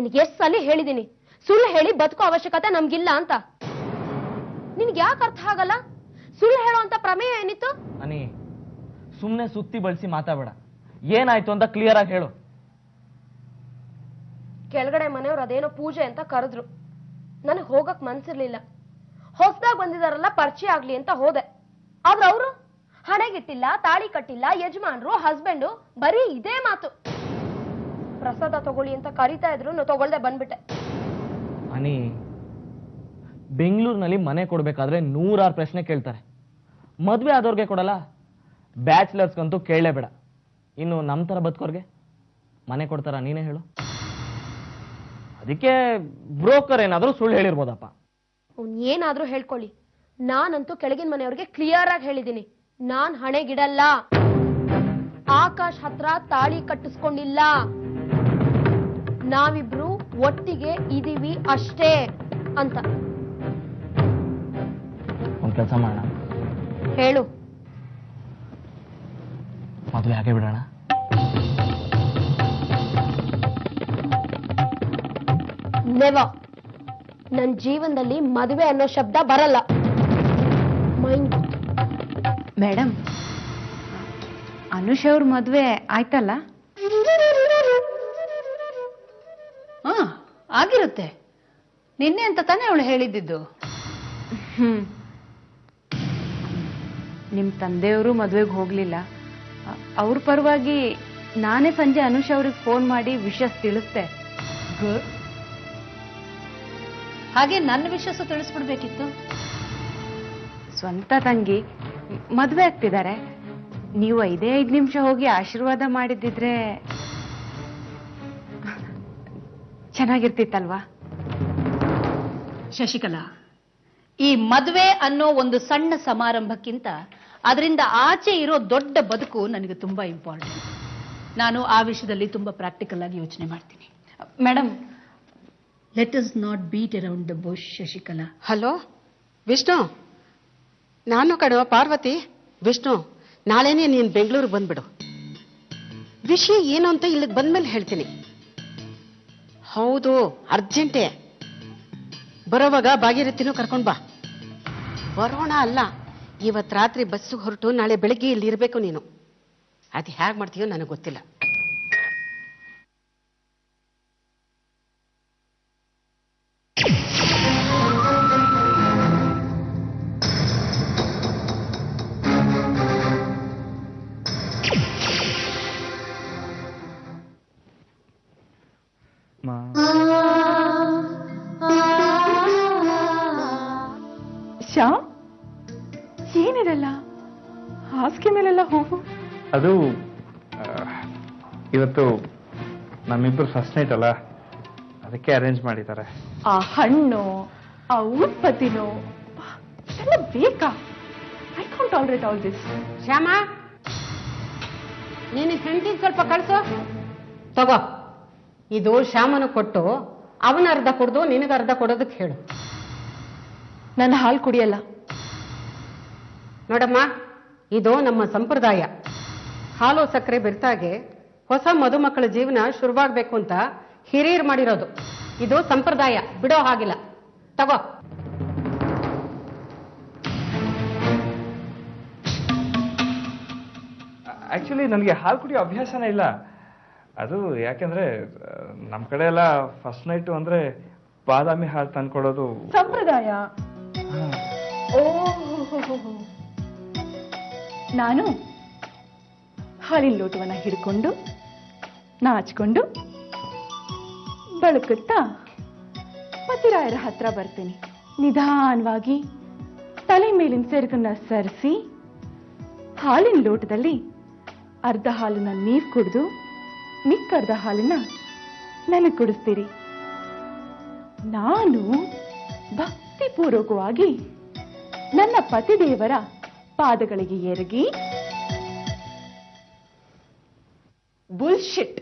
ನಿನಗೆ ಎಷ್ಟು ಸಲ ಹೇಳಿದೀನಿ ಸುಳ್ಳು ಹೇಳಿ ಬದುಕೋ ಅವಶ್ಯಕತೆ ನಮ್ಗಿಲ್ಲ ಅಂತ. ನಿನ್ಗೆ ಯಾಕೆ ಅರ್ಥ ಆಗಲ್ಲ? ಸುಳ್ಳು ಹೇಳುವಂತ ಪ್ರಮೇಯ ಏನಿತ್ತು? ಅನಿ, ಸುಮ್ನೆ ಸುತ್ತಿ ಬಳಸಿ ಮಾತಾಡಬೇಡ. ಏನಾಯ್ತು ಅಂತ ಕ್ಲಿಯರ್ ಆಗಿ ಹೇಳು. ಕೆಳಗಡೆ ಮನೆಯವ್ರು ಅದೇನೋ ಪೂಜೆ ಅಂತ ಕರೆದ್ರು. ನನಗೆ ಹೋಗಕ್ ಮನ್ಸಿರ್ಲಿಲ್ಲ. ಹೊಸದಾಗಿ ಬಂದಿದಾರಲ್ಲ ಪರಿಚಯ ಆಗ್ಲಿ ಅಂತ ಹೋದೆ. ಆದ್ರೆ ಅವರು ಹಣೆಗಿಟ್ಟಿಲ್ಲ, ತಾಳಿ ಕಟ್ಟಿಲ್ಲ, ಯಜಮಾನ್ರು, ಹಸ್ಬೆಂಡು, ಬರೀ ಇದೇ ಮಾತು. ಪ್ರಸಾದ ತಗೊಳ್ಳಿ ಅಂತ ಕರೀತಾ ಇದ್ರು, ತಗೊಳ್ದೆ ಬಂದ್ಬಿಟ್ಟೆ. ಅನಿ, ಬೆಂಗಳೂರಿನಲ್ಲಿ ಮನೆ ಕೊಡ್ಬೇಕಾದ್ರೆ 100 ಪ್ರಶ್ನೆ ಕೇಳ್ತಾರೆ. ಮದ್ವೆ ಆದವ್ರಿಗೆ ಕೊಡಲ್ಲ, ಬ್ಯಾಚುಲರ್ಸ್ಗಂತೂ ಕೇಳಲೇಬೇಡ. ಇನ್ನು ನಮ್ಮ ತರ ಬದುಕೋರ್ಗೆ ಮನೆ ಕೊಡ್ತಾರ? ನೀನೇ ಹೇಳು. ಅದಕ್ಕೆ ಬ್ರೋಕರ್ ಏನಾದ್ರೂ ಸುಳ್ಳು ಹೇಳಿರ್ಬೋದಪ್ಪ. ಅವ್ನು ಏನಾದ್ರೂ ಹೇಳ್ಕೊಳ್ಳಿ, ನಾನಂತೂ ಕೆಳಗಿನ ಮನೆಯವ್ರಿಗೆ ಕ್ಲಿಯರ್ ಆಗಿ ಹೇಳಿದ್ದೀನಿ, ನಾನ್ ಹಣೆಗಿಡಲ್ಲ. ಆಕಾಶ್ ಹತ್ರ ತಾಳಿ ಕಟ್ಟಿಸ್ಕೊಂಡಿಲ್ಲ. ನಾವಿಬ್ರು ಒಟ್ಟಿಗೆ ಇದೀವಿ ಅಷ್ಟೇ ಅಂತ. ಒಂದ್ ಕೆಲಸ ಮಾಡೋಣ, ಹೇಳು. ಮದುವೆ ಹಾಗೆ ಬಿಡೋಣ. ನೆವರ್. ನನ್ನ ಜೀವನದಲ್ಲಿ ಮದುವೆ ಅನ್ನೋ ಶಬ್ದ ಬರಲ್ಲ. ಮೈಂಡ್. ಮೇಡಮ್, ಅನುಷ್ ಅವ್ರ ಮದ್ವೆ ಆಯ್ತಲ್ಲ? ಆಗಿರುತ್ತೆ. ನಿನ್ನೆ ಅಂತ ತಾನೇ ಅವಳು ಹೇಳಿದ್ದು. ನಿಮ್ ತಂದೆಯವರು ಮದ್ವೆಗೆ ಹೋಗ್ಲಿಲ್ಲ. ಅವ್ರ ಪರವಾಗಿ ನಾನೇ ಸಂಜೆ ಅನುಷ್ ಅವ್ರಿಗೆ ಫೋನ್ ಮಾಡಿ ವಿಷಯ ತಿಳಿಸ್ದೆ. ಗುಡ್. ಹಾಗೆ ನನ್ನ ವಿಷಯ ತಿಳಿಸ್ಬಿಡ್ಬೇಕಿತ್ತು. ಸ್ವಂತ ತಂಗಿ ಮದ್ವೆ ಆಗ್ತಿದ್ದಾರೆ. ನೀವು 5 ನಿಮಿಷ ಹೋಗಿ ಆಶೀರ್ವಾದ ಮಾಡಿದ್ದಿದ್ರೆ ಚೆನ್ನಾಗಿರ್ತಿತ್ತಲ್ವಾ? ಶಶಿಕಲಾ, ಈ ಮದುವೆ ಅನ್ನೋ ಒಂದು ಸಣ್ಣ ಸಮಾರಂಭಕ್ಕಿಂತ ಅದರಿಂದ ಆಚೆ ಇರೋ ದೊಡ್ಡ ಬದುಕು ನನಗೆ ತುಂಬಾ ಇಂಪಾರ್ಟೆಂಟ್. ನಾನು ಆ ವಿಷಯದಲ್ಲಿ ತುಂಬಾ ಪ್ರಾಕ್ಟಿಕಲ್ ಆಗಿ ಯೋಚನೆ ಮಾಡ್ತೀನಿ. Madam, let us not beat around the bush. Shashikala. Hello Vishnu, ನಾನು ಕಣೋ ಪಾರ್ವತಿ. ವಿಷ್ಣು, ನಾಳೆನೇ ನೀನು ಬೆಂಗಳೂರಿಗೆ ಬಂದ್ಬಿಡು. ವಿಷಯ ಏನು ಅಂತ ಇಲ್ಲಿಗೆ ಬಂದ್ಮೇಲೆ ಹೇಳ್ತೀನಿ. ಹೌದು, ಅರ್ಜೆಂಟೇ. ಬರೋವಾಗ ಭಾಗೀರಥಿನೂ ಕರ್ಕೊಂಡ್ ಬಾ. ಬರೋಣ ಅಲ್ಲ, ಇವತ್ತು ರಾತ್ರಿ ಬಸ್ಸಿಗೆ ಹೊರಟು ನಾಳೆ ಬೆಳಗ್ಗೆ ಇಲ್ಲಿ ಇರಬೇಕು ನೀನು. ಅದು ಹೇಗೆ ಮಾಡ್ತೀಯೋ ನನಗೆ ಗೊತ್ತಿಲ್ಲ. ಶ್ಯಾಮ್, ಏನಿರಲ್ಲ ಹಾಸಿಗೆ ಮೇಲೆಲ್ಲ ಹೂವು? ಅದು ಇವತ್ತು ನಮ್ಮಿಬ್ರು ಫಸ್ಟ್ ನೈಟ್ ಅಲ್ಲ, ಅದಕ್ಕೆ ಅರೇಂಜ್ ಮಾಡಿದ್ದಾರೆ. ಆ ಹಣ್ಣು, ಆ ಉತ್ಪತ್ತಿನೋ ಎಲ್ಲ ಬೇಕಾ? I can't tolerate all this. Shyama, ನೀನು ಹೆಂಡತಿಗೆ ಸ್ವಲ್ಪ ಕಳಿಸು. ತಗೋ, ಇದು ಶ್ಯಾಮನು ಕೊಟ್ಟು ಅವನ ಅರ್ಧ ಕೊಡ್ದು ನಿನಗೆ ಅರ್ಧ ಕೊಡೋದಕ್ಕೆ ಹೇಳು. ನನ್ನ ಹಾಲು ಕುಡಿಯಲ್ಲ. ನೋಡಮ್ಮ, ಇದು ನಮ್ಮ ಸಂಪ್ರದಾಯ. ಹಾಲು ಸಕ್ಕರೆ ಬೆರ್ತಾಗೆ ಹೊಸ ಮದುಮಕ್ಕಳ ಜೀವನ ಶುರುವಾಗಬೇಕು ಅಂತ ಹಿರಿಯರು ಮಾಡಿರೋದು. ಇದು ಸಂಪ್ರದಾಯ, ಬಿಡೋ ಹಾಗಿಲ್ಲ. ತಗೋ. ಆಕ್ಚುಲಿ ನನಗೆ ಹಾಲು ಕುಡಿಯೋ ಅಭ್ಯಾಸನೇ ಇಲ್ಲ. ಅದು ಯಾಕೆಂದ್ರೆ ನಮ್ಮ ಕಡೆ ಎಲ್ಲ ಫಸ್ಟ್ ನೈಟು ಅಂದ್ರೆ ಬಾದಾಮಿ ಹಾಲು ತಂದ್ಕೊಡೋದು ಸಂಪ್ರದಾಯ. ನಾನು ಹಾಲಿನ ಲೋಟವನ್ನ ಹಿಡ್ಕೊಂಡು ನಾಚ್ಕೊಂಡು ಬಳುಕುತ್ತಾ ಪತಿರಾಯರ ಹತ್ರ ಬರ್ತೀನಿ. ನಿಧಾನವಾಗಿ ತಲೆ ಮೇಲಿನ ಸೆರಗನ್ನ ಸರಿಸಿ ಹಾಲಿನ ಲೋಟದಲ್ಲಿ ಅರ್ಧ ಹಾಲನ್ನ ನೀರು ಕುಡಿದು ಮಿಕ್ಕರ್ಧ ಹಾಲನ್ನ ನನಗೆ ಕುಡಿಸ್ತೀರಿ. ನಾನು ಭಕ್ತಿಪೂರ್ವಕವಾಗಿ ನನ್ನ ಪತಿದೇವರ ಪಾದಗಳಿಗೆ ಎರಗಿ ಬುಲ್ಶಿಟ್